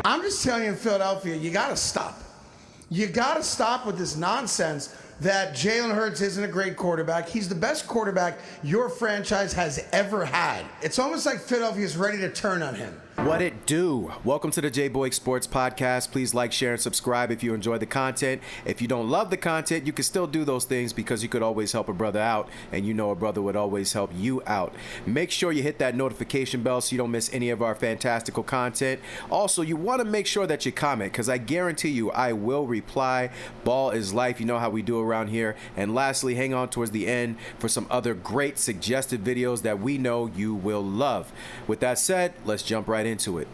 I'm just telling you, in Philadelphia, you got to stop. You got to stop with this nonsense that Jalen Hurts isn't a great quarterback. He's the best quarterback your franchise has ever had. It's almost like Philadelphia is ready to turn on him. What it do? Welcome to the J-Boy Sports Podcast. Please like, share, and subscribe if you enjoy the content. If you don't love the content, you can still do those things because you could always help a brother out, and you know a brother would always help you out. Make sure you hit that notification bell so you don't miss any of our fantastical content. Also, you want to make sure that you comment because I guarantee you I will reply. Ball is life. You know how we do around here. And lastly, hang on towards the end for some other great suggested videos that we know you will love. With that said, let's jump right into it.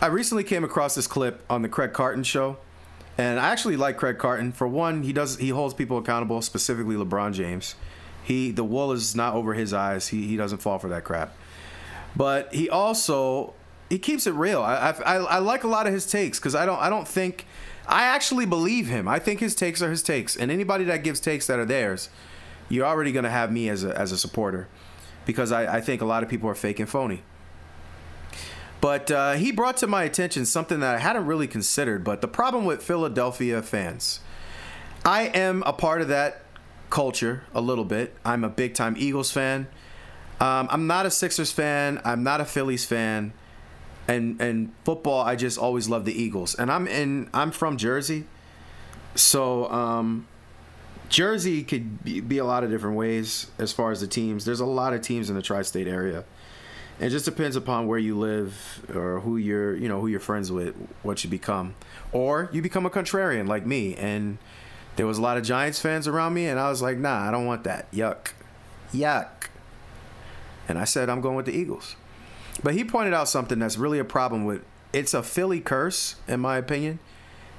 I recently came across this clip on the Craig Carton show, and I actually like Craig Carton. For one, he holds people accountable, specifically LeBron James. The wool is not over his eyes. He doesn't fall for that crap. But he keeps it real. I like a lot of his takes because I actually believe him. I think his takes are his takes, and anybody that gives takes that are theirs, you're already gonna have me as a supporter, because I think a lot of people are fake and phony. But he brought to my attention something that I hadn't really considered, but the problem with Philadelphia fans. I am a part of that culture a little bit. I'm a big-time Eagles fan. I'm not a Sixers fan. I'm not a Phillies fan. And football, I just always loved the Eagles. And I'm from Jersey. So Jersey could be a lot of different ways as far as the teams. There's a lot of teams in the tri-state area. It just depends upon where you live or who you're friends with, what you become. Or you become a contrarian like me. And there was a lot of Giants fans around me, and I was like, nah, I don't want that. Yuck. And I said, I'm going with the Eagles. But he pointed out something that's really a problem with, it's a Philly curse, in my opinion.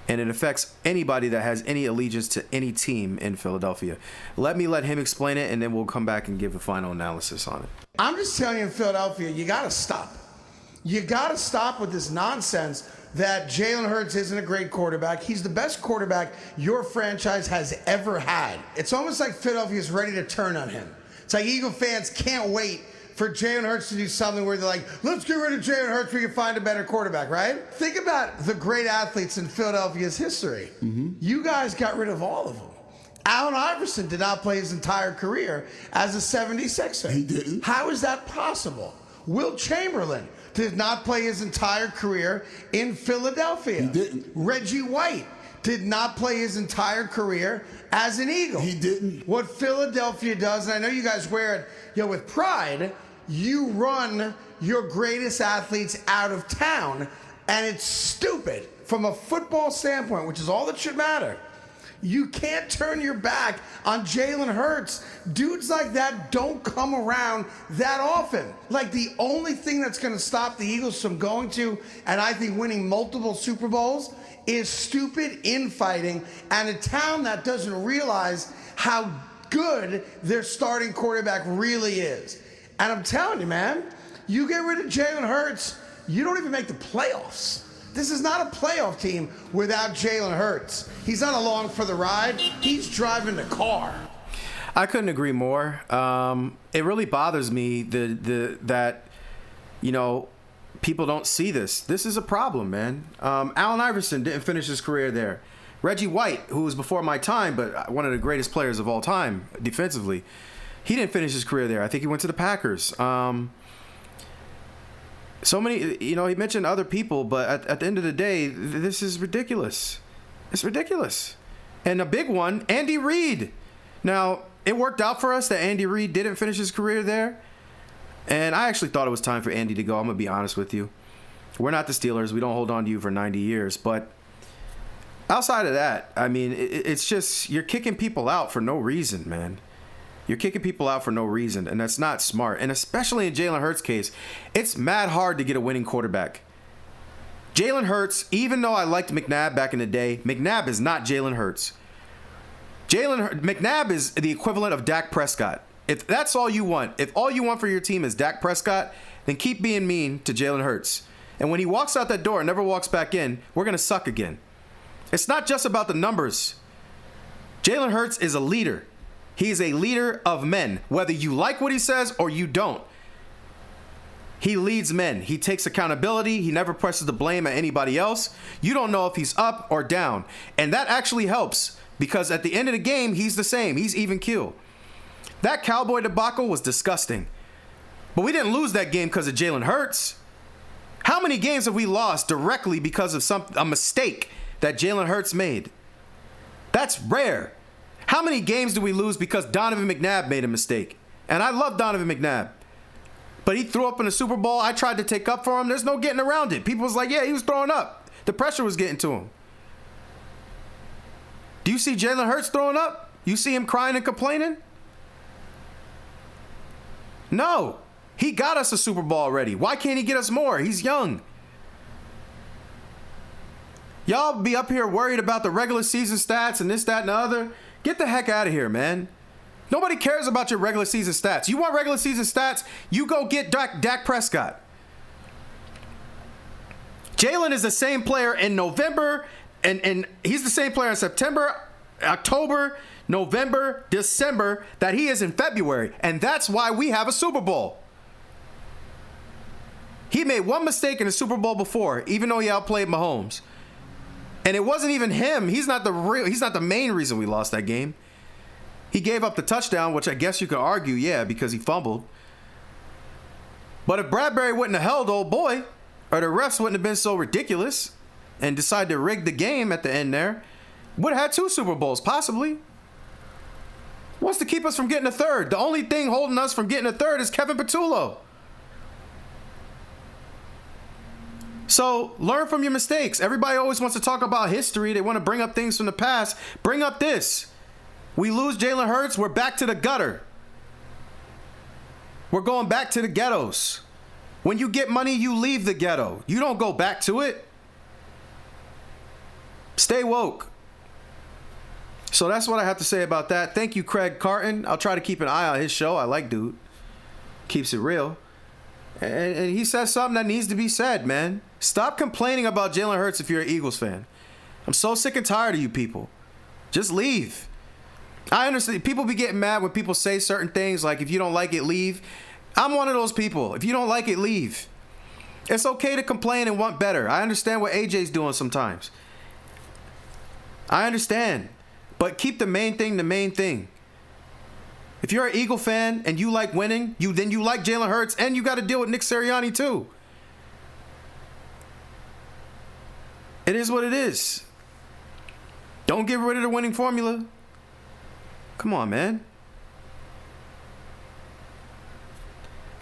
And it affects anybody that has any allegiance to any team in Philadelphia. Let him explain it, and then we'll come back and give a final analysis on it. I'm just telling you, in Philadelphia, you got to stop. You got to stop with this nonsense that Jalen Hurts isn't a great quarterback. He's the best quarterback your franchise has ever had. It's almost like Philadelphia is ready to turn on him. It's like Eagle fans can't wait for Jalen Hurts to do something where they're like, let's get rid of Jalen Hurts, we can find a better quarterback, right? Think about the great athletes in Philadelphia's history. Mm-hmm. You guys got rid of all of them. Allen Iverson did not play his entire career as a 76er. He didn't. How is that possible? Wilt Chamberlain did not play his entire career in Philadelphia. He didn't. Reggie White did not play his entire career as an Eagle. He didn't. What Philadelphia does, and I know you guys wear it with pride, you run your greatest athletes out of town, and it's stupid from a football standpoint, which is all that should matter. You can't turn your back on Jalen Hurts. Dudes like that don't come around that often. Like, the only thing that's going to stop the Eagles from going to, and I think winning multiple Super Bowls, is stupid infighting and a town that doesn't realize how good their starting quarterback really is. And I'm telling you, man, you get rid of Jalen Hurts, you don't even make the playoffs. This is not a playoff team without Jalen Hurts. He's not along for the ride. He's driving the car. I couldn't agree more. It really bothers me that people don't see this. This is a problem, man. Allen Iverson didn't finish his career there. Reggie White, who was before my time, but one of the greatest players of all time defensively, he didn't finish his career there. I think he went to the Packers. So many, he mentioned other people, but at the end of the day, this is ridiculous. It's ridiculous. And a big one, Andy Reid. Now, it worked out for us that Andy Reid didn't finish his career there. And I actually thought it was time for Andy to go. I'm going to be honest with you. We're not the Steelers. We don't hold on to you for 90 years. But outside of that, I mean, it's just you're kicking people out for no reason, man. You're kicking people out for no reason, and that's not smart. And especially in Jalen Hurts' case, it's mad hard to get a winning quarterback. Jalen Hurts, even though I liked McNabb back in the day, McNabb is not Jalen Hurts. McNabb is the equivalent of Dak Prescott. If that's all you want, if all you want for your team is Dak Prescott, then keep being mean to Jalen Hurts. And when he walks out that door and never walks back in, we're going to suck again. It's not just about the numbers. Jalen Hurts is a leader. He's a leader of men, whether you like what he says or you don't. He leads men. He takes accountability. He never presses the blame at anybody else. You don't know if he's up or down. And that actually helps because at the end of the game, he's the same. He's even keel. That Cowboy debacle was disgusting. But we didn't lose that game because of Jalen Hurts. How many games have we lost directly because of a mistake that Jalen Hurts made? That's rare. How many games do we lose because Donovan McNabb made a mistake? And I love Donovan McNabb. But he threw up in the Super Bowl. I tried to take up for him. There's no getting around it. People was like, yeah, he was throwing up. The pressure was getting to him. Do you see Jalen Hurts throwing up? You see him crying and complaining? No. He got us a Super Bowl already. Why can't he get us more? He's young. Y'all be up here worried about the regular season stats and this, that, and the other. Get the heck out of here, man. Nobody cares about your regular season stats. You want regular season stats? You go get Dak Prescott. Jalen is the same player in November, and he's the same player in September, October, November, December that he is in February. And that's why we have a Super Bowl. He made one mistake in the Super Bowl before, even though he outplayed Mahomes. And it wasn't even him. He's not the main reason we lost that game. He gave up the touchdown, which I guess you could argue, yeah, because he fumbled. But if Bradbury wouldn't have held old boy, or the refs wouldn't have been so ridiculous and decided to rig the game at the end there, would have had 2 Super Bowls, possibly. What's to keep us from getting a third? The only thing holding us from getting a third is Kevin Patullo. So learn from your mistakes. Everybody always wants to talk about history. They want to bring up things from the past. Bring up this. We lose Jalen Hurts, we're back to the gutter. We're going back to the ghettos. When you get money, you leave the ghetto. You don't go back to it. Stay woke. So that's what I have to say about that. Thank you, Craig Carton. I'll try to keep an eye on his show. I like dude. Keeps it real. And he says something that needs to be said, man. Stop complaining about Jalen Hurts if you're an Eagles fan. I'm so sick and tired of you people. Just leave. I understand. People be getting mad when people say certain things like, if you don't like it, leave. I'm one of those people. If you don't like it, leave. It's okay to complain and want better. I understand what AJ's doing sometimes. I understand. But keep the main thing the main thing. If you're an Eagle fan and you like winning, then you like Jalen Hurts, and you got to deal with Nick Sirianni too. It is what it is. Don't get rid of the winning formula. Come on, man.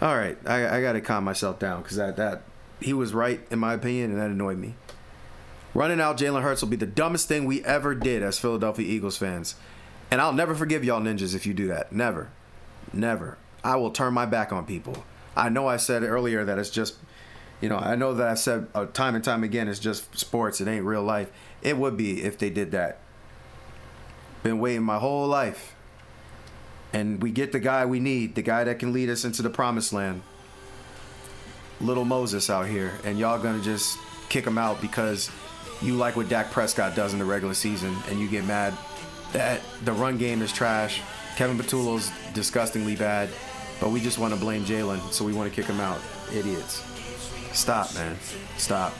All right, I got to calm myself down because that he was right in my opinion, and that annoyed me. Running out Jalen Hurts will be the dumbest thing we ever did as Philadelphia Eagles fans. And I'll never forgive y'all ninjas if you do that. Never. Never. I will turn my back on people. I know I said earlier that it's just, I know that I've said time and time again, it's just sports. It ain't real life. It would be if they did that. Been waiting my whole life. And we get the guy we need, the guy that can lead us into the promised land. Little Moses out here. And y'all gonna just kick him out because you like what Dak Prescott does in the regular season and you get mad that the run game is trash. Kevin Patullo's disgustingly bad, but we just want to blame Jalen, so we want to kick him out. Idiots. Stop, man. Stop.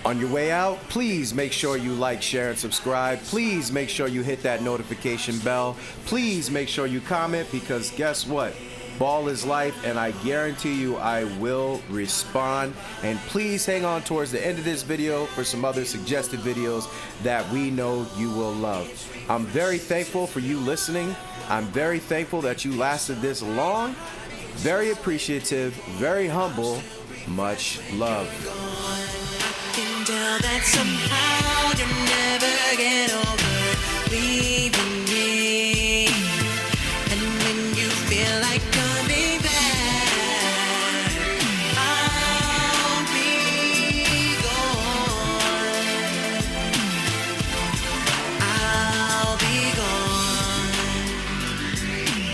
On your way out, please make sure you like, share, and subscribe. Please make sure you hit that notification bell. Please make sure you comment because guess what? Ball is life, and I guarantee you I will respond. And please hang on towards the end of this video for some other suggested videos that we know you will love. I'm very thankful for you listening. I'm very thankful that you lasted this long. Very appreciative, very humble. Much love. That somehow you never get over leaving.